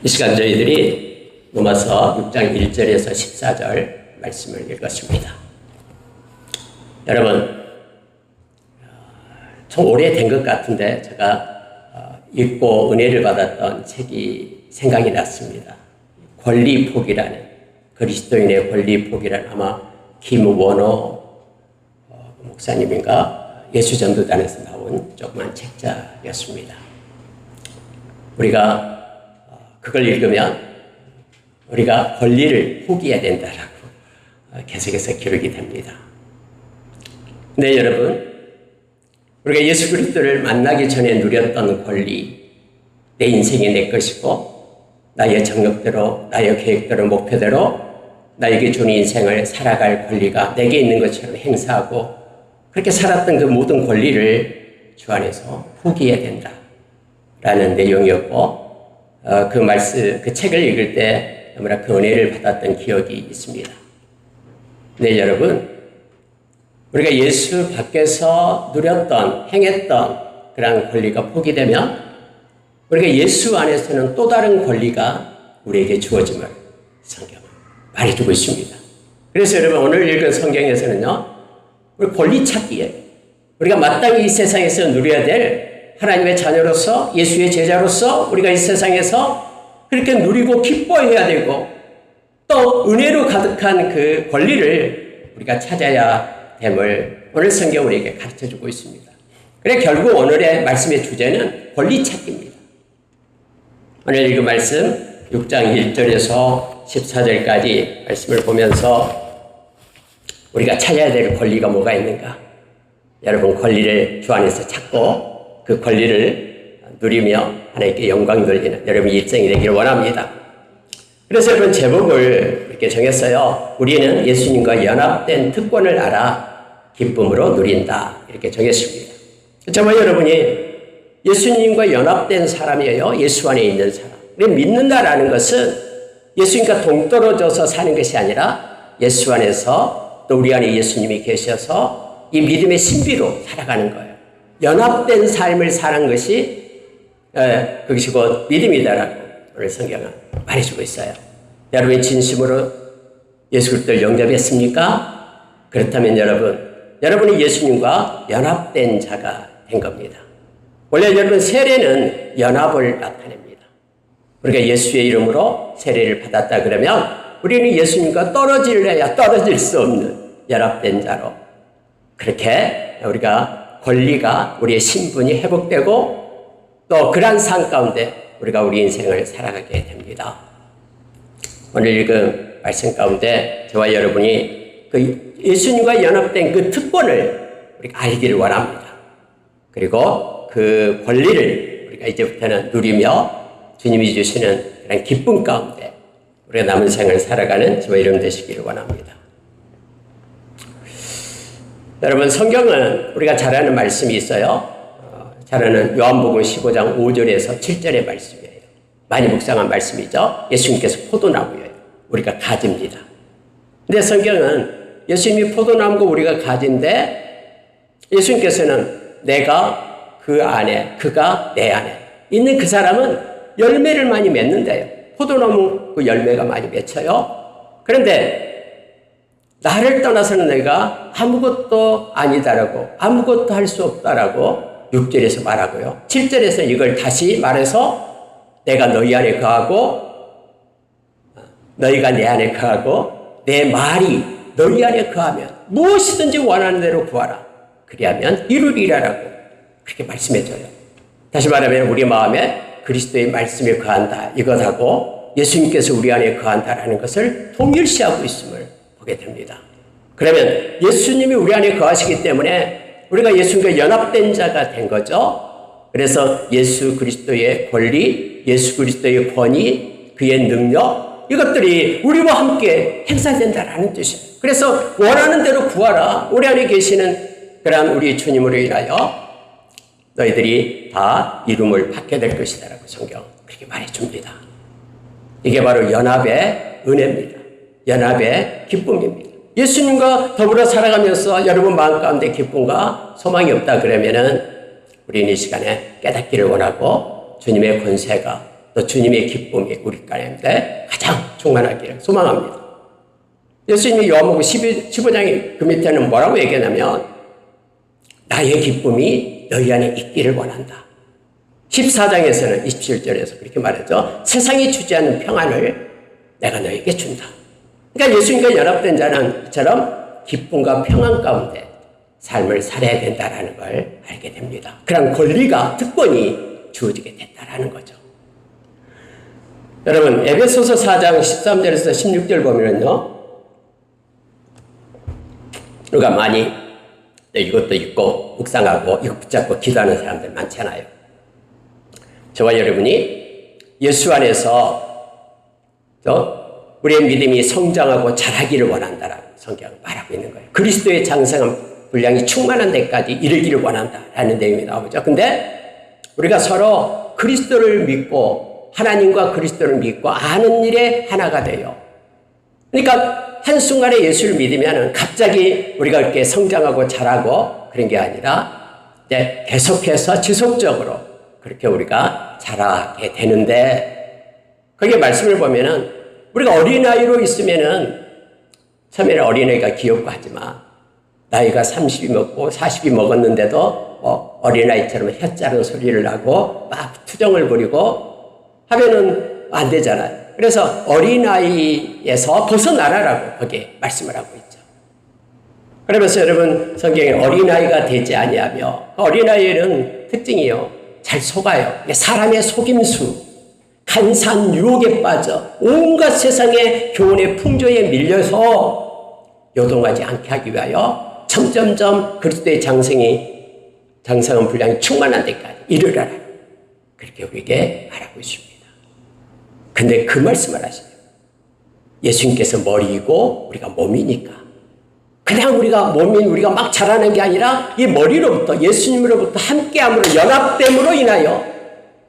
이 시간 저희들이 로마서 6장 1절에서 14절 말씀을 읽었습니다. 여러분, 좀 오래된 것 같은데 제가 읽고 은혜를 받았던 책이 생각이 났습니다. 권리포기라는, 그리스도인의 권리포기라는, 아마 김원호 목사님인가 예수전도단에서 나온 조그만 책자였습니다. 우리가 그걸 읽으면 우리가 권리를 포기해야 된다라고 계속해서 기록이 됩니다. 네, 여러분, 우리가 예수 그리스도를 만나기 전에 누렸던 권리, 내 인생이 내 것이고 나의 정욕대로, 나의 계획대로, 목표대로 나에게 준 인생을 살아갈 권리가 내게 있는 것처럼 행사하고 그렇게 살았던 그 모든 권리를 주 안에서 포기해야 된다라는 내용이었고, 그 책을 읽을 때 너무나 그 은혜를 받았던 기억이 있습니다. 네, 여러분, 우리가 예수 밖에서 누렸던, 행했던 그런 권리가 포기되면 우리가 예수 안에서는 또 다른 권리가 우리에게 주어짐을 성경은 말해주고 있습니다. 그래서 여러분, 오늘 읽은 성경에서는요, 우리 권리 찾기에 우리가 마땅히 이 세상에서 누려야 될 하나님의 자녀로서, 예수의 제자로서 우리가 이 세상에서 그렇게 누리고 기뻐해야 되고 또 은혜로 가득한 그 권리를 우리가 찾아야 됨을 오늘 성경 우리에게 가르쳐주고 있습니다. 그래, 결국 오늘의 말씀의 주제는 권리 찾기입니다. 오늘 읽은 말씀 6장 1절에서 14절까지 말씀을 보면서 우리가 찾아야 될 권리가 뭐가 있는가? 여러분, 권리를 주 안에서 찾고 그 권리를 누리며 하나님께 영광 돌리는 여러분의 일생이 되기를 원합니다. 그래서 여러분, 제목을 이렇게 정했어요. 우리는 예수님과 연합된 특권을 알아 기쁨으로 누린다, 이렇게 정했습니다. 정말 여러분이 예수님과 연합된 사람이에요. 예수 안에 있는 사람. 우리 믿는다라는 것은 예수님과 동떨어져서 사는 것이 아니라 예수 안에서 또 우리 안에 예수님이 계셔서 이 믿음의 신비로 살아가는 거예요. 연합된 삶을 사는 것이 그것이 곧 믿음이다라고 오늘 성경은 말해주고 있어요. 여러분이 진심으로 예수 그리스도를 영접했습니까? 그렇다면 여러분이 예수님과 연합된 자가 된 겁니다. 원래 여러분, 세례는 연합을 나타냅니다. 우리가 예수의 이름으로 세례를 받았다 그러면 우리는 예수님과 떨어질래야 떨어질 수 없는 연합된 자로, 그렇게 우리가 권리가, 우리의 신분이 회복되고 또 그러한 삶 가운데 우리가 우리 인생을 살아가게 됩니다. 오늘 읽은 말씀 가운데 저와 여러분이 그 예수님과 연합된 그 특권을 우리가 알기를 원합니다. 그리고 그 권리를 우리가 이제부터는 누리며 주님이 주시는 그런 기쁨 가운데 우리가 남은 생을 살아가는 저와 여러분 되시기를 원합니다. 여러분, 성경은 우리가 잘 아는 말씀이 있어요. 잘 아는 요한복음 15장 5절에서 7절의 말씀이에요. 많이 묵상한 말씀이죠. 예수님께서 포도나무예요. 우리가 가지입니다. 근데 성경은 예수님이 포도나무고 우리가 가지인데 예수님께서는 내가 그 안에, 그가 내 안에 있는 그 사람은 열매를 많이 맺는데요. 포도나무 그 열매가 많이 맺혀요. 그런데 나를 떠나서는 내가 아무것도 아니다라고, 아무것도 할 수 없다라고 6절에서 말하고요. 7절에서 이걸 다시 말해서 내가 너희 안에 거하고 너희가 내 안에 거하고 내 말이 너희 안에 거하면 무엇이든지 원하는 대로 구하라. 그리하면 이루리라라고 그렇게 말씀해줘요. 다시 말하면 우리 마음에 그리스도의 말씀이 거한다, 이것하고 예수님께서 우리 안에 거한다라는 것을 동일시하고 있음을 보게 됩니다. 그러면 예수님이 우리 안에 거하시기 때문에 우리가 예수님과 연합된 자가 된 거죠. 그래서 예수 그리스도의 권리, 예수 그리스도의 권위, 그의 능력, 이것들이 우리와 함께 행사된다라는 뜻이에요. 그래서 원하는 대로 구하라. 우리 안에 계시는 그런 우리 주님으로 인하여 너희들이 다 이름을 받게 될 것이다라고 성경 그렇게 말해줍니다. 이게 바로 연합의 은혜입니다. 연합의 기쁨입니다. 예수님과 더불어 살아가면서 여러분 마음 가운데 기쁨과 소망이 없다 그러면은 우리는 이 시간에 깨닫기를 원하고 주님의 권세가 또 주님의 기쁨이 우리 가운데 가장 충만하기를 소망합니다. 예수님이 요한복음 15장 그 밑에는 뭐라고 얘기하냐면 나의 기쁨이 너희 안에 있기를 원한다. 14장에서는 27절에서 그렇게 말하죠. 세상이 주지 않는 평안을 내가 너에게 준다. 그러니까 예수님과 연합된 자처럼 기쁨과 평안 가운데 삶을 살아야 된다는 걸 알게 됩니다. 그런 권리가, 특권이 주어지게 됐다는 거죠. 여러분, 에베소서 4장 13절에서 16절 보면요, 우리가 많이 이것도 읽고 묵상하고 이거 붙잡고 기도하는 사람들 많잖아요. 저와 여러분이 예수 안에서 우리의 믿음이 성장하고 자라기를 원한다라고 성경은 말하고 있는 거예요. 그리스도의 장성한 분량이 충만한 데까지 이르기를 원한다라는 내용이 나오죠. 근데 우리가 서로 그리스도를 믿고 하나님과 그리스도를 믿고 아는 일에 하나가 돼요. 그러니까 한순간에 예수를 믿으면 갑자기 우리가 이렇게 성장하고 자라고 그런 게 아니라 이제 계속해서 지속적으로 그렇게 우리가 자라게 되는데, 거기에 말씀을 보면은 우리가 어린아이로 있으면은 처음에는 어린아이가 귀엽고 하지만 나이가 30이 먹고 40이 먹었는데도 어린아이처럼 혓자른 소리를 하고 막 투정을 부리고 하면은 안 되잖아요. 그래서 어린아이에서 벗어나라라고 거기에 말씀을 하고 있죠. 그러면서 여러분, 성경에 어린아이가 되지 아니하며, 어린아이는 특징이요, 잘 속아요. 사람의 속임수, 간사한 유혹에 빠져 온갖 세상의 교훈의 풍조에 밀려서 요동하지 않게 하기 위하여 점점점 그리스도의 장성한 분량이 충만한 데까지 이르라라, 그렇게 우리에게 말하고 있습니다. 근데 그 말씀을 하시네요. 예수님께서 머리이고 우리가 몸이니까 그냥 우리가 막 자라는 게 아니라 이 머리로부터, 예수님으로부터 함께함으로, 연합됨으로 인하여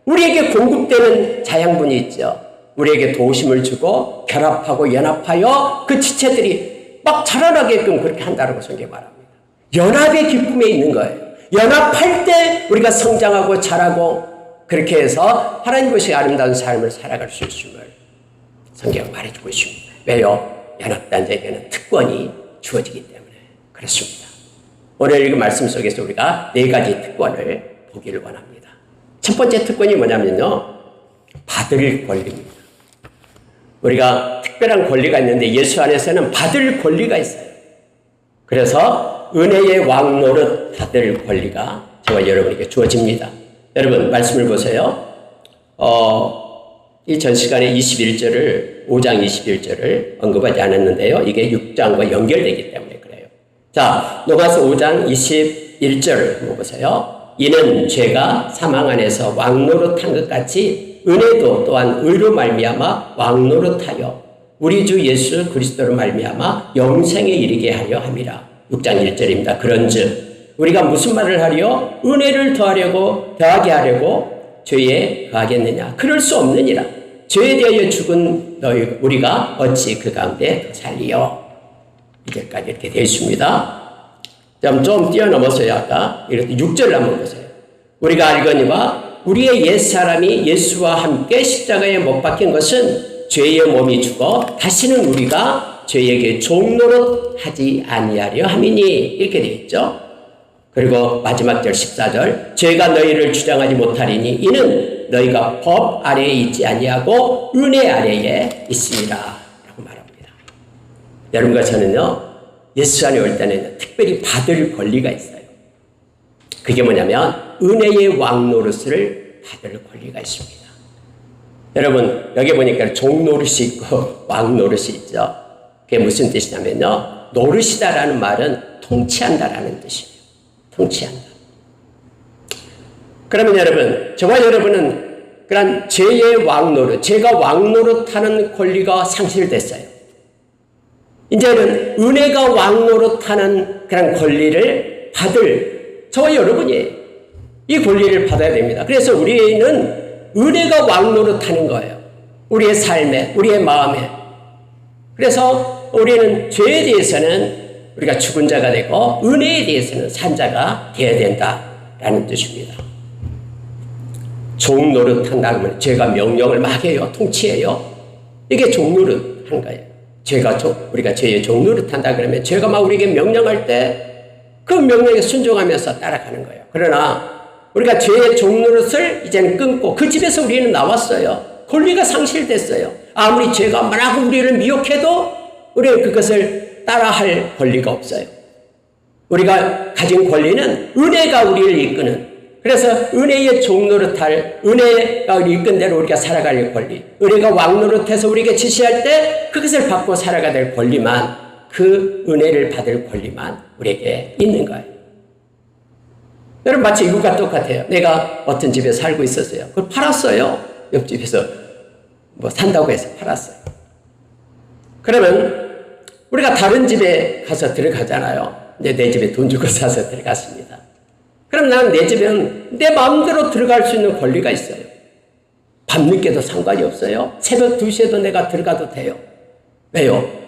우리에게 공급되는 자양분이 있죠. 우리에게 도우심을 주고 결합하고 연합하여 그 지체들이 막 자라나게끔 그렇게 한다고 성경이 말합니다. 연합의 기쁨에 있는 거예요. 연합할 때 우리가 성장하고 자라고 그렇게 해서 하나님 것이 아름다운 삶을 살아갈 수 있음을 성경은 말해주고 있습니다. 왜요? 연합단 자에게는 특권이 주어지기 때문에 그렇습니다. 오늘 이 말씀 속에서 우리가 4가지 특권을 보기를 원합니다. 첫 번째 특권이 뭐냐면요, 받을 권리입니다. 우리가 특별한 권리가 있는데 예수 안에서는 받을 권리가 있어요. 그래서 은혜의 왕 노릇 받을 권리가 저와 여러분에게 주어집니다. 여러분, 말씀을 보세요. 이 전 시간에 21절을, 5장 21절을 언급하지 않았는데요. 이게 6장과 연결되기 때문에 그래요. 자, 로마서 5장 21절을 한번 보세요. 이는 죄가 사망 안에서 왕노릇한 것 같이 은혜도 또한 의로 말미암아 왕노릇하여 우리 주 예수 그리스도로 말미암아 영생에 이르게 하려 함이라. 6장 1절입니다. 그런즉 우리가 무슨 말을 하려? 은혜를 더하게 하려고 죄에 거하겠느냐? 그럴 수 없느니라. 죄에 대하여 죽은 우리가 어찌 그 가운데 더 살리요? 이제까지 이렇게 되어 있습니다. 좀 뛰어넘어서요. 아까 이렇게 6절을 한번 보세요. 우리가 알거니와 우리의 옛사람이 예수와 함께 십자가에 못 박힌 것은 죄의 몸이 죽어 다시는 우리가 죄에게 종노릇하지 아니하려 함이니, 이렇게 되어 있죠. 그리고 마지막 절 14절, 죄가 너희를 주장하지 못하리니 이는 너희가 법 아래에 있지 아니하고 은혜 아래에 있습니다 라고 말합니다. 여러분과 저는요, 예수 안에 올 때는 특별히 받을 권리가 있어요. 그게 뭐냐면 은혜의 왕노릇을 받을 권리가 있습니다. 여러분, 여기 보니까 종노릇이 있고 왕노릇이 있죠. 그게 무슨 뜻이냐면요, 노릇이다라는 말은 통치한다라는 뜻이에요. 통치한다. 그러면 여러분, 저와 여러분은 그런 죄의 왕노릇, 죄가 왕노릇하는 권리가 상실됐어요. 이제는 은혜가 왕노릇하는 그런 권리를 받을 저와 여러분이에요. 이 권리를 받아야 됩니다. 그래서 우리는 은혜가 왕노릇하는 거예요. 우리의 삶에, 우리의 마음에. 그래서 우리는 죄에 대해서는 우리가 죽은 자가 되고 은혜에 대해서는 산 자가 되어야 된다라는 뜻입니다. 종 노릇한다 그러면 죄가 명령을 막 해요. 통치해요. 이게 종 노릇한 거예요. 우리가 죄의 종 노릇한다 그러면 죄가 막 우리에게 명령할 때 그 명령에 순종하면서 따라가는 거예요. 그러나 우리가 죄의 종 노릇을 이제는 끊고 그 집에서 우리는 나왔어요. 권리가 상실됐어요. 아무리 죄가 만약 우리를 미혹해도 우리는 그것을 따라할 권리가 없어요. 우리가 가진 권리는 은혜가 우리를 이끄는, 그래서 은혜의 종노릇할, 은혜가 우리 이끈 대로 우리가 살아갈 권리, 은혜가 왕노릇해서 우리에게 지시할 때 그것을 받고 살아가야 될 권리만, 그 은혜를 받을 권리만 우리에게 있는 거예요. 여러분 마치 이것과 똑같아요. 내가 어떤 집에 살고 있었어요. 그걸 팔았어요. 옆집에서 뭐 산다고 해서 팔았어요. 그러면 우리가 다른 집에 가서 들어가잖아요. 이제 내 집에 돈 주고 사서 들어갔습니다. 그럼 나는 내 집에는 내 마음대로 들어갈 수 있는 권리가 있어요. 밤늦게도 상관이 없어요. 새벽 2시에도 내가 들어가도 돼요. 왜요?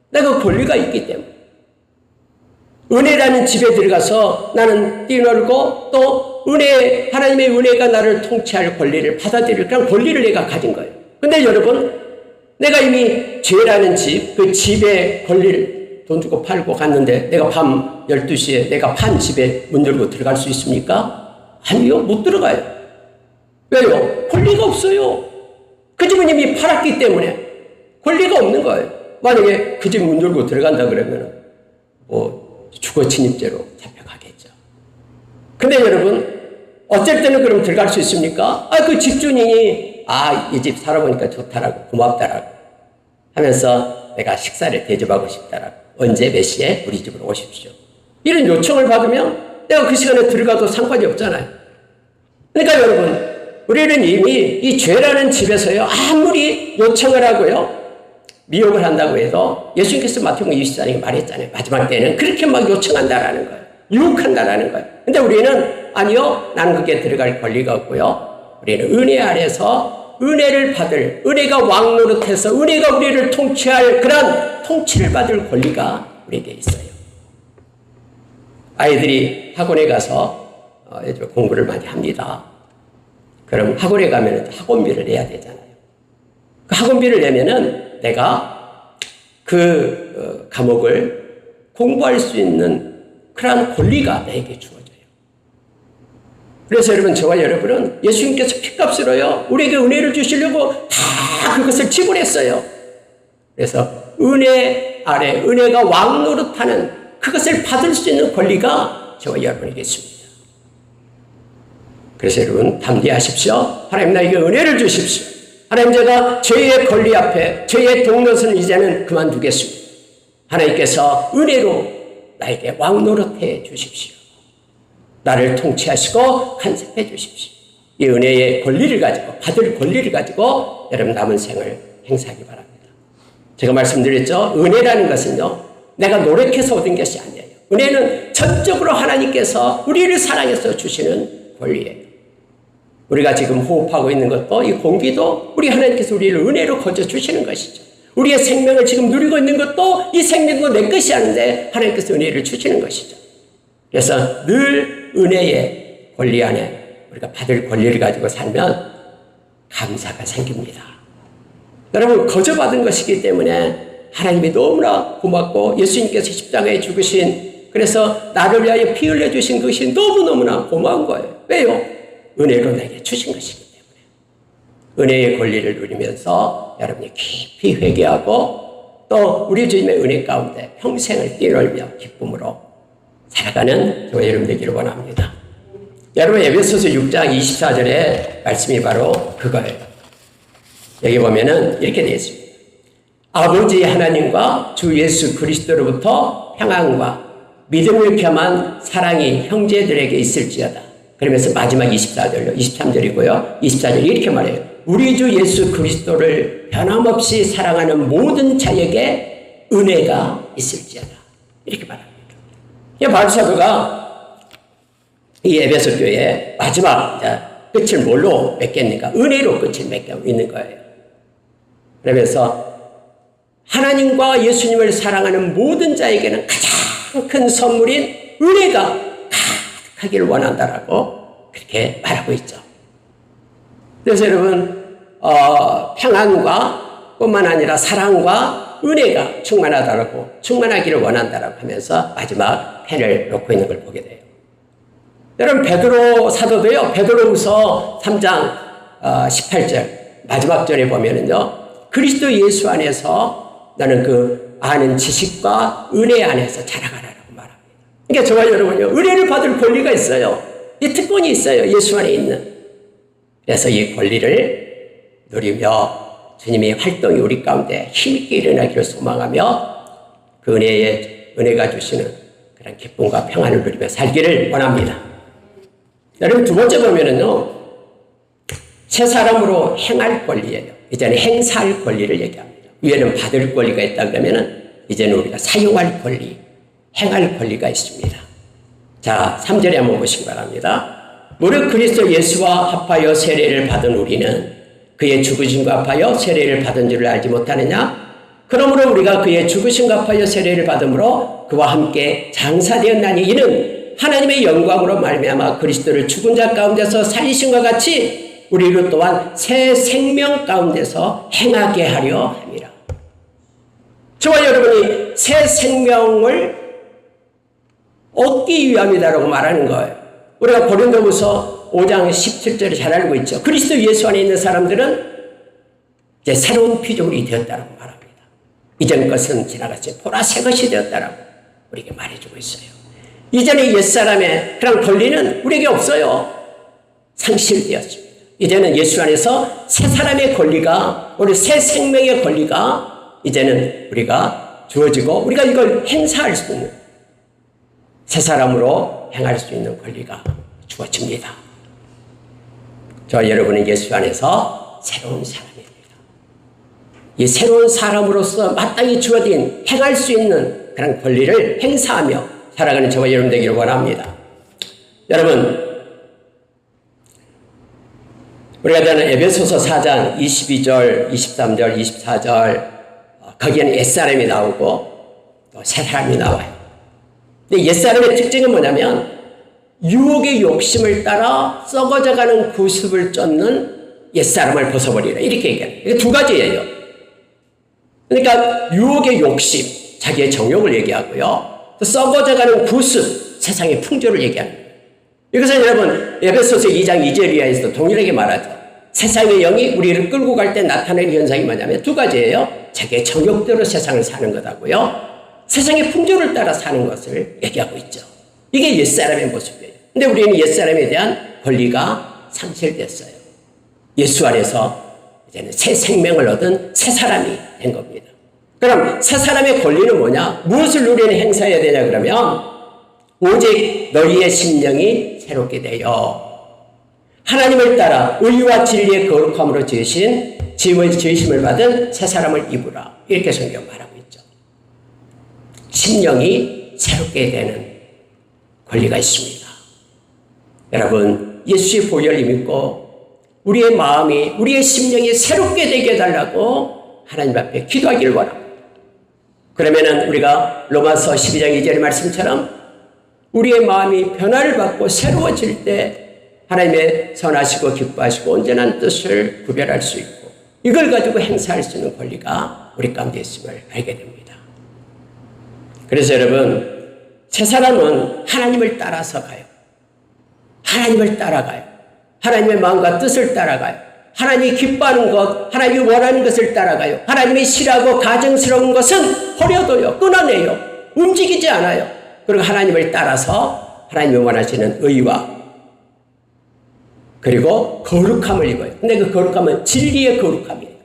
내가 권리가 있기 때문에. 은혜라는 집에 들어가서 나는 뛰놀고 또 하나님의 은혜가 나를 통치할 권리를 받아들일 그런 권리를 내가 가진 거예요. 근데 여러분, 내가 이미 죄라는 집, 그 집의 권리를 돈 주고 팔고 갔는데 내가 밤 12시에 내가 판 집에 문 열고 들어갈 수 있습니까? 아니요, 못 들어가요. 왜요? 권리가 없어요. 그 집은 이미 팔았기 때문에 권리가 없는 거예요. 만약에 그 집 문 열고 들어간다 그러면 주거 침입죄로 잡혀가겠죠. 근데 여러분, 어쩔 때는 그럼 들어갈 수 있습니까? 그 집주인이 이 집 살아보니까 좋다라고, 고맙다라고 하면서 내가 식사를 대접하고 싶다라고, 언제 몇 시에 우리 집으로 오십시오, 이런 요청을 받으면 내가 그 시간에 들어가도 상관이 없잖아요. 그러니까 여러분, 우리는 이미 이 죄라는 집에서요, 아무리 요청을 하고요, 미혹을 한다고 해도 예수님께서 마태복음 24장에 말했잖아요. 마지막 때는 그렇게 막 요청한다라는 거예요. 유혹한다라는 거예요. 근데 우리는 아니요, 나는 거기에 들어갈 권리가 없고요. 우리는 은혜 아래서 은혜를 받을, 은혜가 왕노릇해서 은혜가 우리를 통치할 그런 통치를 받을 권리가 우리에게 있어요. 아이들이 학원에 가서 공부를 많이 합니다. 그럼 학원에 가면 학원비를 내야 되잖아요. 그 학원비를 내면은 내가 그 과목을 공부할 수 있는 그러한 권리가 나에게 주어져요. 그래서 여러분, 저와 여러분은 예수님께서 핏값으로요, 우리에게 은혜를 주시려고 다 그것을 지불했어요. 그래서 은혜 아래, 은혜가 왕노릇하는 그것을 받을 수 있는 권리가 저와 여러분에게 있습니다. 그래서 여러분, 담대하십시오. 하나님 나에게 은혜를 주십시오. 하나님, 제가 죄의 권리 앞에, 죄의 동료는 이제는 그만두겠습니다. 하나님께서 은혜로 나에게 왕노릇해 주십시오. 나를 통치하시고 간섭해 주십시오. 이 은혜의 권리를 가지고, 받을 권리를 가지고 여러분 남은 생을 행사하기 바랍니다. 제가 말씀드렸죠. 은혜라는 것은요, 내가 노력해서 얻은 것이 아니에요. 은혜는 전적으로 하나님께서 우리를 사랑해서 주시는 권리예요. 우리가 지금 호흡하고 있는 것도, 이 공기도 우리 하나님께서 우리를 은혜로 거저 주시는 것이죠. 우리의 생명을 지금 누리고 있는 것도 이 생명도 내 것이 아닌데 하나님께서 은혜를 주시는 것이죠. 그래서 늘 은혜의 권리 안에 우리가 받을 권리를 가지고 살면 감사가 생깁니다. 여러분, 거저 받은 것이기 때문에 하나님이 너무나 고맙고, 예수님께서 십자가에 죽으신, 그래서 나를 위하여 피 흘려주신 것이 너무너무나 고마운 거예요. 왜요? 은혜로 내게 주신 것이기 때문에. 은혜의 권리를 누리면서 여러분이 깊이 회개하고 또 우리 주님의 은혜 가운데 평생을 뛰놀며 기쁨으로 살아가는 저와 여러분 되기를 원합니다. 여러분, 에베소서 6장 24절에 말씀이 바로 그거예요. 여기 보면은 이렇게 되어 있습니다. 아버지 하나님과 주 예수 그리스도로부터 평안과 믿음을 겸한 사랑이 형제들에게 있을지어다. 그러면서 마지막 24절로 23절이고요. 24절 이렇게 말해요. 우리 주 예수 그리스도를 변함없이 사랑하는 모든 자에게 은혜가 있을지어다. 이렇게 말합니다. 바울 사도가 이 에베소 교회의 마지막 끝을 뭘로 맺겠습니까? 은혜로 끝을 맺고 있는 거예요. 그러면서 하나님과 예수님을 사랑하는 모든 자에게는 가장 큰 선물인 은혜가 하기를 원한다라고 그렇게 말하고 있죠. 그래서 여러분 평안과 뿐만 아니라 사랑과 은혜가 충만하기를 원한다라고 하면서 마지막 펜을 놓고 있는 걸 보게 돼요. 여러분 베드로 사도도요. 베드로후서 3장 18절 마지막 절에 보면은요. 그리스도 예수 안에서 나는 그 아는 지식과 은혜 안에서 자라가라라고 말합니다. 그러니까 저와 여러분요. 은혜를 받을 권리가 있어요. 이 특권이 있어요. 예수 안에 있는. 그래서 이 권리를 누리며 주님의 활동이 우리 가운데 힘있게 일어나기를 소망하며 그 은혜가 주시는 그런 기쁨과 평안을 누리며 살기를 원합니다. 여러분 두 번째 보면은요. 새 사람으로 행할 권리예요. 이제는 행사할 권리를 얘기합니다. 위에는 받을 권리가 있다 그러면은 이제는 우리가 사용할 권리, 행할 권리가 있습니다. 자, 3절에 한번 보시기 바랍니다. 무릇 그리스도 예수와 합하여 세례를 받은 우리는 그의 죽으심과 합하여 세례를 받은 줄을 알지 못하느냐? 그러므로 우리가 그의 죽으심과 합하여 세례를 받음으로 그와 함께 장사되었나니 이는 하나님의 영광으로 말미암아 그리스도를 죽은 자 가운데서 살리심과 같이 우리를 또한 새 생명 가운데서 행하게 하려 함이라. 저와 여러분이 새 생명을 얻기 위함이다라고 말하는 거예요. 우리가 고린도후서 5장 17절에 잘 알고 있죠. 그리스도 예수 안에 있는 사람들은 이제 새로운 피조물이 되었다라고 말합니다. 이전 것은 지나갔지 보라 새 것이 되었다라고 우리에게 말해주고 있어요. 이전의 옛사람의 그런 권리는 우리에게 없어요. 상실되었습니다. 이제는 예수 안에서 새 사람의 권리가, 우리 새 생명의 권리가 이제는 우리가 주어지고 우리가 이걸 행사할 수 있는 새 사람으로 행할 수 있는 권리가 주어집니다. 저와 여러분은 예수 안에서 새로운 사람입니다. 이 새로운 사람으로서 마땅히 주어진 행할 수 있는 그런 권리를 행사하며 살아가는 저와 여러분 되기를 원합니다. 여러분, 우리가 되는 에베소서 4장 22절, 23절, 24절 거기에는 옛사람이 나오고 또 새사람이 나와요. 근데 옛사람의 특징은 뭐냐면 유혹의 욕심을 따라 썩어져가는 구습을 쫓는 옛사람을 벗어버리라 이렇게 얘기해요. 이게 두 가지예요. 그러니까 유혹의 욕심, 자기의 정욕을 얘기하고요. 또 썩어져가는 구습, 세상의 풍조를 얘기하는 거예요. 이것은 여러분 에베소서 2장 2절 이하에서도 동일하게 말하죠. 세상의 영이 우리를 끌고 갈 때 나타나는 현상이 뭐냐면 두 가지예요. 자기의 정욕대로 세상을 사는 것하고요. 세상의 풍조를 따라 사는 것을 얘기하고 있죠. 이게 옛사람의 모습이에요. 근데 우리는 옛사람에 대한 권리가 상실됐어요. 예수 안에서 이제는 새 생명을 얻은 새 사람이 된 겁니다. 그럼 새 사람의 권리는 뭐냐? 무엇을 우리는 행사해야 되냐 그러면 오직 너희의 심령이 새롭게 되어 하나님을 따라 의와 진리의 거룩함으로 지으심을 받은 새 사람을 입으라. 이렇게 성경 말하고 있죠. 심령이 새롭게 되는 권리가 있습니다. 여러분, 예수의 보혈을 믿고 우리의 마음이, 우리의 심령이 새롭게 되게 해달라고 하나님 앞에 기도하기를 원합니다. 그러면은 우리가 로마서 12장 2절의 말씀처럼 우리의 마음이 변화를 받고 새로워질 때 하나님의 선하시고 기뻐하시고 온전한 뜻을 구별할 수 있고 이걸 가지고 행사할 수 있는 권리가 우리 가운데 있음을 알게 됩니다. 그래서 여러분, 새 사람은 하나님을 따라서 가요. 하나님을 따라가요. 하나님의 마음과 뜻을 따라가요. 하나님이 기뻐하는 것, 하나님이 원하는 것을 따라가요. 하나님이 싫어하고 가증스러운 것은 버려둬요. 끊어내요. 움직이지 않아요. 그리고 하나님을 따라서 하나님이 원하시는 의와 그리고 거룩함을 입어요. 근데 그 거룩함은 진리의 거룩함이에요.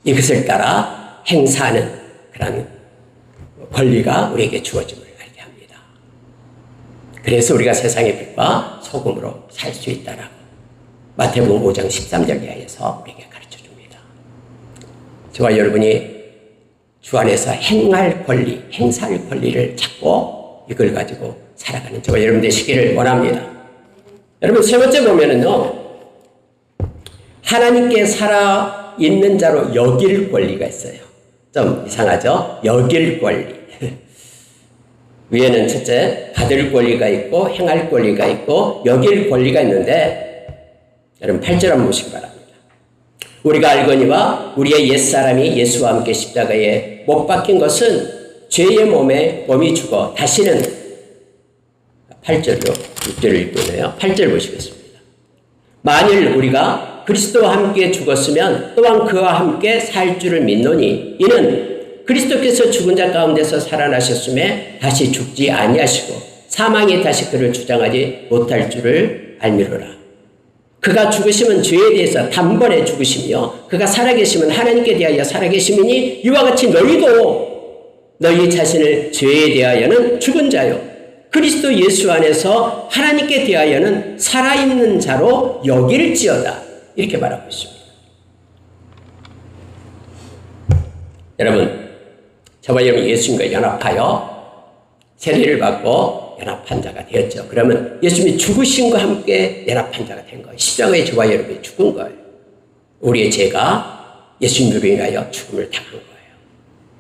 이것을 따라 행사하는 그런 권리가 우리에게 주어짐을 알게 합니다. 그래서 우리가 세상의 빛과 소금으로 살 수 있다라고 마태복음 5장 13절 이하에서 우리에게 가르쳐 줍니다. 저와 여러분이 주 안에서 행할 권리, 행사할 권리를 찾고 이걸 가지고 살아가는 저와 여러분 되시기를 원합니다. 여러분, 세 번째 보면은요, 하나님께 살아있는 자로 여길 권리가 있어요. 좀 이상하죠? 여길 권리. 위에는 첫째, 받을 권리가 있고, 행할 권리가 있고, 여길 권리가 있는데, 여러분 8절 한번 보시기 바랍니다. 우리가 알거니와 우리의 옛사람이 예수와 함께 십자가에 못 박힌 것은 죄의 몸이 죽어 다시는 8절로 6절을 읽고요. 8절 보시겠습니다. 만일 우리가 그리스도와 함께 죽었으면 또한 그와 함께 살 줄을 믿노니 이는 그리스도께서 죽은 자 가운데서 살아나셨음에 다시 죽지 아니하시고 사망이 다시 그를 주장하지 못할 줄을 알미로라. 그가 죽으시면 죄에 대해서 단번에 죽으시며 그가 살아계시면 하나님께 대하여 살아계심이니 이와 같이 너희도 너희 자신을 죄에 대하여는 죽은 자요 그리스도 예수 안에서 하나님께 대하여는 살아있는 자로 여길지어다. 이렇게 말하고 있습니다. 여러분, 저와 여러분 예수님과 연합하여 세례를 받고 연합한 자가 되었죠. 그러면 예수님이 죽으심과 함께 연합한 자가 된 거예요. 십자가에 저와 여러분이 죽은 거예요. 우리의 죄가 예수님으로 인하여 죽음을 당한 거예요.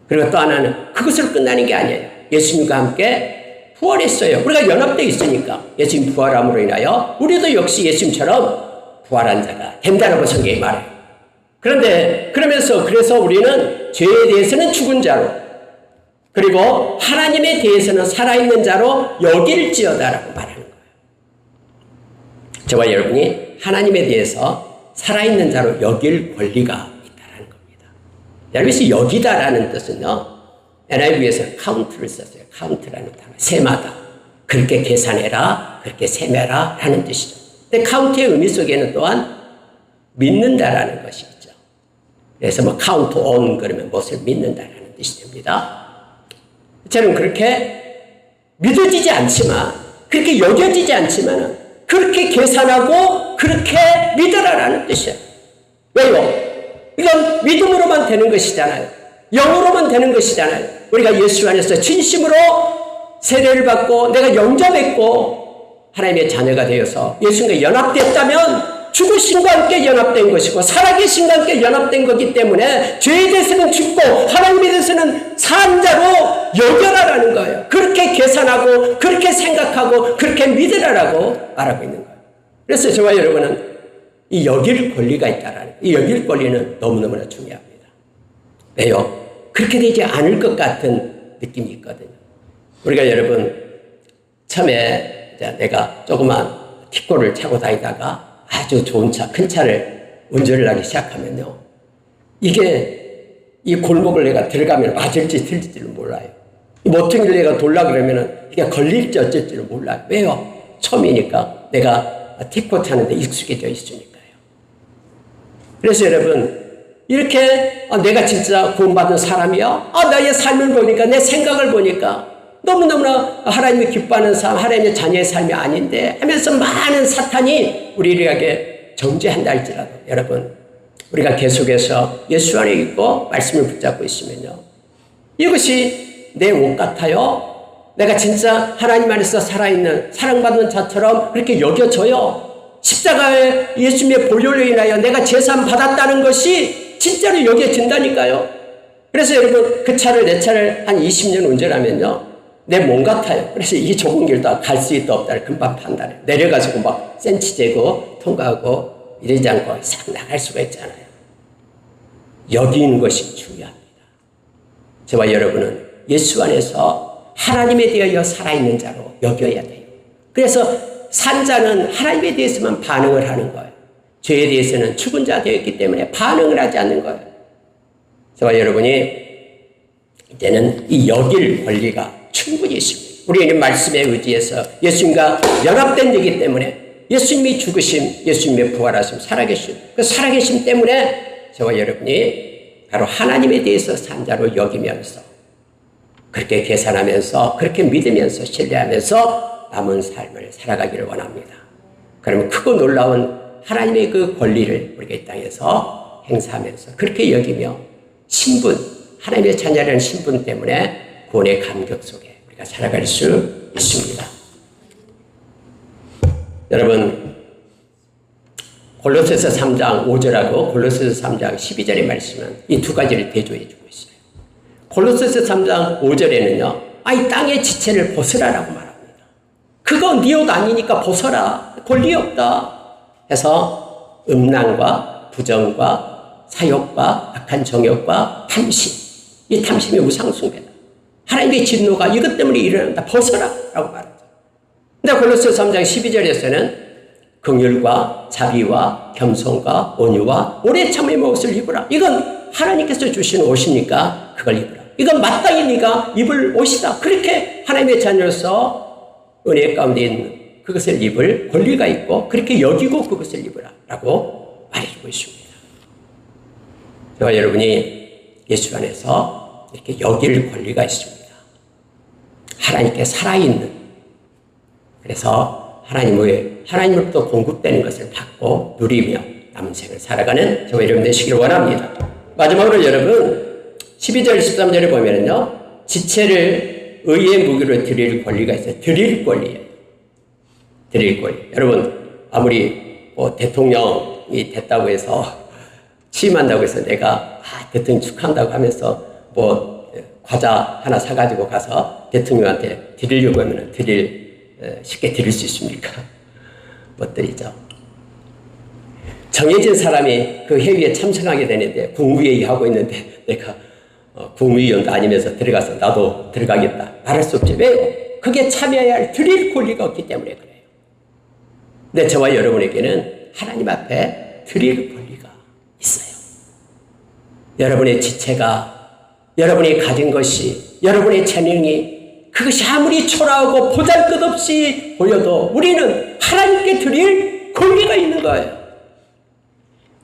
그리고 또 하나는 그것으로 끝나는 게 아니에요. 예수님과 함께 부활했어요. 우리가 연합되어 있으니까 예수님 부활함으로 인하여 우리도 역시 예수님처럼 부활한 자가 된다라고 성경이 말해요. 그래서 우리는 죄에 대해서는 죽은 자로 그리고 하나님에 대해서는 살아있는 자로 여길지어다라고 말하는 거예요. 저와 여러분이 하나님에 대해서 살아있는 자로 여길 권리가 있다는 겁니다. 여러분이 여기다라는 뜻은요. NIV에서 카운트를 썼어요. 카운트라는 단어. 세마다. 그렇게 계산해라. 그렇게 세매라. 라는 뜻이죠. 근데 카운트의 의미 속에는 또한 믿는다라는 것이 있죠. 그래서 뭐 카운트 온 그러면 무엇을 믿는다라는 뜻이 됩니다. 저는 그렇게 믿어지지 않지만 그렇게 여겨지지 않지만 그렇게 계산하고 그렇게 믿으라라는 뜻이에요. 왜요? 이건 믿음으로만 되는 것이잖아요. 영으로만 되는 것이잖아요. 우리가 예수 안에서 진심으로 세례를 받고 내가 영접했고 하나님의 자녀가 되어서 예수님과 연합됐다면 죽으심과 함께 연합된 것이고 살아계심과 함께 연합된 거기 때문에 죄에 대해서는 죽고 하나님에 대해서는 산 자로 여겨라라는 거예요. 그렇게 계산하고 그렇게 생각하고 그렇게 믿으라라고 말하고 있는 거예요. 그래서 저와 여러분은 이 여길 권리가 있다라는 이 여길 권리는 너무너무나 중요합니다. 왜요? 그렇게 되지 않을 것 같은 느낌이 있거든요. 우리가 여러분 처음에 내가 조그만 티코를 차고 다니다가 아주 좋은 차, 큰 차를 운전을 하기 시작하면요. 이게 이 골목을 내가 들어가면 맞을지 틀릴지를 몰라요. 이 모퉁이를 내가 돌라 그러면은 이게 걸릴지 어쩔지를 몰라요. 왜요? 처음이니까 내가 티코 타는데 익숙해져 있으니까요. 그래서 여러분 이렇게 내가 진짜 구원받은 사람이야? 나의 삶을 보니까 내 생각을 보니까 너무너무나 하나님이 기뻐하는 삶, 하나님의 자녀의 삶이 아닌데 하면서 많은 사탄이 우리에게 정죄한다 할지라도 여러분 우리가 계속해서 예수 안에 있고 말씀을 붙잡고 있으면요. 이것이 내 옷 같아요. 내가 진짜 하나님 안에서 살아있는 사랑받는 자처럼 그렇게 여겨져요. 십자가에 예수님의 보혈로 인하여 내가 제사함 받았다는 것이 진짜로 여겨진다니까요. 그래서 여러분 그 차를 내 차를 한 20년 운전하면요. 내 몸 같아요. 그래서 이 좁은 길도 갈 수 있다 없다를 금방 판단해요. 내려가지고 막 센치 재고 통과하고 이러지 않고 싹 나갈 수가 있잖아요. 여기는 것이 중요합니다. 저와 여러분은 예수 안에서 하나님에 대하여 살아있는 자로 여겨야 돼요. 그래서 산 자는 하나님에 대해서만 반응을 하는 거예요. 죄에 대해서는 죽은 자 되었기 때문에 반응을 하지 않는 거예요. 저와 여러분이 이제는 이 여길 권리가 충분히 있습니다. 우리는 말씀에 의지해서 예수님과 연합된 되기 때문에 예수님이 죽으심, 예수님의 부활하심, 살아계심, 그 살아계심 때문에 저와 여러분이 바로 하나님에 대해서 산 자로 여기면서 그렇게 계산하면서 그렇게 믿으면서 신뢰하면서 남은 삶을 살아가기를 원합니다. 그러면 크고 놀라운 하나님의 그 권리를 우리가 이 땅에서 행사하면서 그렇게 여기며 신분, 하나님의 자녀라는 신분 때문에 구원의 감격 속에 우리가 살아갈 수 있습니다. 여러분 골로새서 3장 5절하고 골로새서 3장 12절의 말씀은 이 두 가지를 대조해 주고 있어요. 골로새서 3장 5절에는요. 이 땅의 지체를 벗으라라고 말합니다. 그거 네 옷 아니니까 벗어라. 권리 없다. 해서 음란과 부정과 사욕과 악한 정욕과 탐심, 이 탐심이 우상숭배다. 하나님의 진노가 이것 때문에 일어난다. 벗어라 라고 말하죠. 근데 골로새 3장 12절에서는 긍휼과 자비와 겸손과 온유와 오래 참음의 옷을 입으라. 이건 하나님께서 주신 옷이니까 그걸 입으라. 이건 마땅히 네가 입을 옷이다. 그렇게 하나님의 자녀로서 은혜 가운데 있는 그것을 입을 권리가 있고 그렇게 여기고 그것을 입으라 라고 말해주고 있습니다. 저와 여러분이 예수 안에서 이렇게 여길 권리가 있습니다. 하나님께 살아있는, 그래서 하나님으로부터 공급되는 것을 받고 누리며 남은 생을 살아가는 저와 여러분 되시기를 원합니다. 마지막으로 여러분 12절 13절에 보면은요, 지체를 의의 무기로 드릴 권리가 있어요. 드릴 권리예요. 드릴 권리. 여러분 아무리 대통령이 됐다고 해서 취임한다고 해서 내가 대통령 축하한다고 하면서 과자 하나 사가지고 가서 대통령한테 드리려고 하면 쉽게 드릴 수 있습니까? 못 드리죠. 정해진 사람이 그 회의에 참석하게 되는데 국무회의 하고 있는데 내가 국무위원도 아니면서 들어가서 나도 들어가겠다 말할 수 없지. 왜요? 그게 참여해야 할 드릴 권리가 없기 때문에 그래요. 근데 저와 여러분에게는 하나님 앞에 드릴 권리가 있어요. 여러분의 지체가, 여러분이 가진 것이, 여러분의 재능이 그것이 아무리 초라하고 보잘것없이 보여도 우리는 하나님께 드릴 권리가 있는 거예요.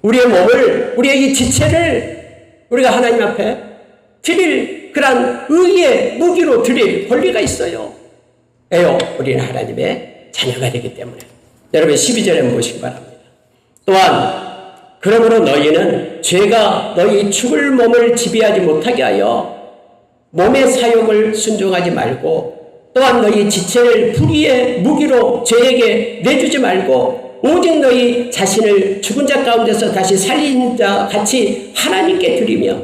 우리의 몸을, 우리의 이 지체를 우리가 하나님 앞에 드릴 그런 의의 무기로 드릴 권리가 있어요. 왜요? 우리는 하나님의 자녀가 되기 때문에. 여러분 12절에 한번 보시기 바랍니다. 또한 그러므로 너희는 죄가 너희 죽을 몸을 지배하지 못하게 하여 몸의 사욕을 순종하지 말고, 또한 너희 지체를 불의의 무기로 죄에게 내주지 말고 오직 너희 자신을 죽은 자 가운데서 다시 살린 자 같이 하나님께 드리며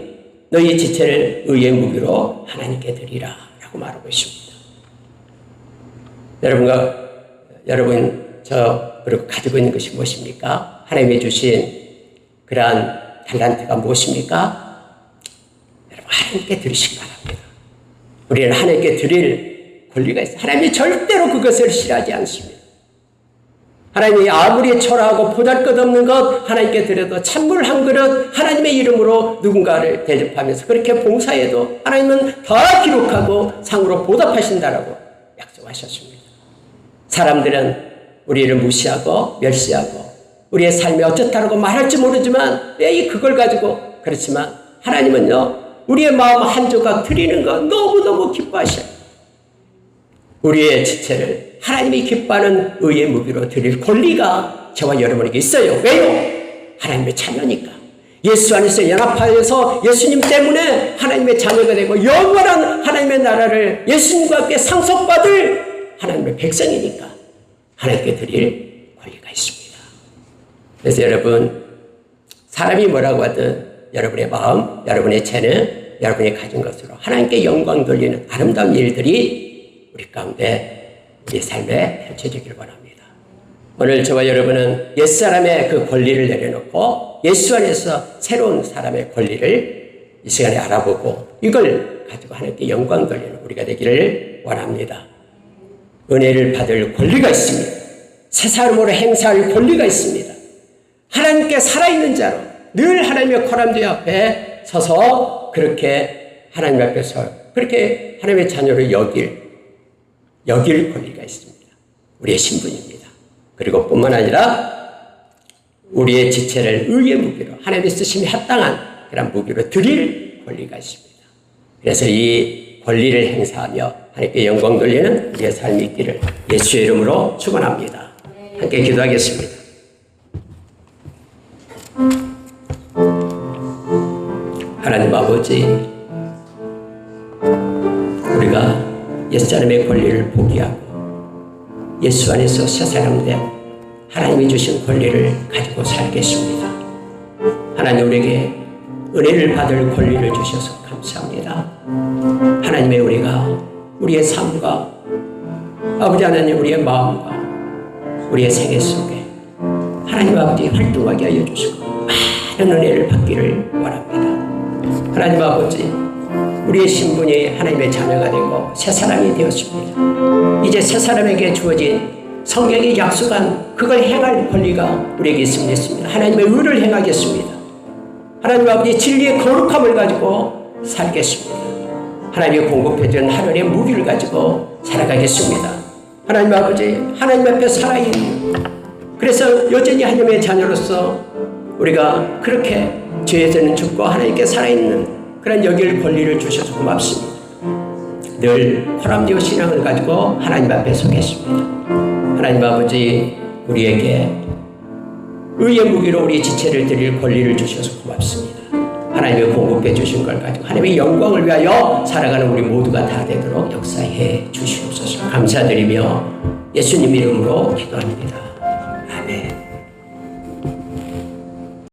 너희 지체를 의의 무기로 하나님께 드리라 라고 말하고 있습니다. 여러분 그리고 가지고 있는 것이 무엇입니까? 하나님이 주신 그러한 달란트가 무엇입니까? 여러분 하나님께 드리시기 바랍니다. 우리는 하나님께 드릴 권리가 있어요. 하나님이 절대로 그것을 싫어하지 않습니다. 하나님이 아무리 초라하고 보잘것없는 것 하나님께 드려도 찬물 한 그릇 하나님의 이름으로 누군가를 대접하면서 그렇게 봉사해도 하나님은 다 기록하고 상으로 보답하신다라고 약속하셨습니다. 사람들은 우리를 무시하고 멸시하고 우리의 삶이 어쩌다라고 말할지 모르지만 왜 그걸 가지고, 그렇지만 하나님은요 우리의 마음 한 조각 드리는 거 너무너무 기뻐하셔요. 우리의 지체를 하나님이 기뻐하는 의의 무기로 드릴 권리가 저와 여러분에게 있어요. 왜요? 하나님의 자녀니까. 예수 안에서 연합하여서 예수님 때문에 하나님의 자녀가 되고 영원한 하나님의 나라를 예수님과 함께 상속받을 하나님의 백성이니까 하나님께 드릴 권리가 있습니다. 그래서 여러분, 사람이 뭐라고 하든 여러분의 마음, 여러분의 재능, 여러분이 가진 것으로 하나님께 영광 돌리는 아름다운 일들이 우리 가운데 우리 삶에 펼쳐지기를 원합니다. 오늘 저와 여러분은 옛사람의 그 권리를 내려놓고 예수 안에서 새로운 사람의 권리를 이 시간에 알아보고 이걸 가지고 하나님께 영광 돌리는 우리가 되기를 원합니다. 은혜를 받을 권리가 있습니다. 새 사람으로 행사할 권리가 있습니다. 하나님께 살아있는 자로 늘 하나님의 코람지 앞에 서서 그렇게 하나님 앞에서 그렇게 하나님의 자녀를 여길 권리가 있습니다. 우리의 신분입니다. 그리고 뿐만 아니라 우리의 지체를 의의 무기로 하나님의 쓰심이 합당한 그런 무기로 드릴 권리가 있습니다. 그래서 이 권리를 행사하며 하나님께 영광 돌리는 우리의 삶이 있기를 예수의 이름으로 축원합니다. 함께 기도하겠습니다. 하나님 아버지, 우리가 옛사람의 권리를 포기하고 예수 안에서 새 사람 된 하나님이 주신 권리를 가지고 살겠습니다. 하나님, 우리에게 은혜를 받을 권리를 주셔서 감사합니다. 하나님의 우리의 삶과 아버지 하나님 우리의 마음과 우리의 생애 속에 하나님 아버지 활동하게 하여 주시고 많은 은혜를 받기를 원합니다. 하나님 아버지, 우리의 신분이 하나님의 자녀가 되고 새 사람이 되었습니다. 이제 새 사람에게 주어진 성경이 약속한 그걸 행할 권리가 우리에게 있습니다. 하나님의 의를 행하겠습니다. 하나님 아버지 진리의 거룩함을 가지고 살겠습니다. 하나님이 공급해준 하늘의 무기를 가지고 살아가겠습니다. 하나님 아버지, 하나님 앞에 살아있는, 그래서 여전히 하나님의 자녀로서 우리가 그렇게 죄에서는 죽고 하나님께 살아있는 그런 여길 권리를 주셔서 고맙습니다. 늘 호람되어 신앙을 가지고 하나님 앞에 서겠습니다. 하나님 아버지, 우리에게 의의 무기로 우리 지체를 드릴 권리를 주셔서 고맙습니다. 하나님의 공급해 주신 걸 가지고 하나님의 영광을 위하여 살아가는 우리 모두가 다 되도록 역사해 주시옵소서. 감사드리며 예수님 이름으로 기도합니다.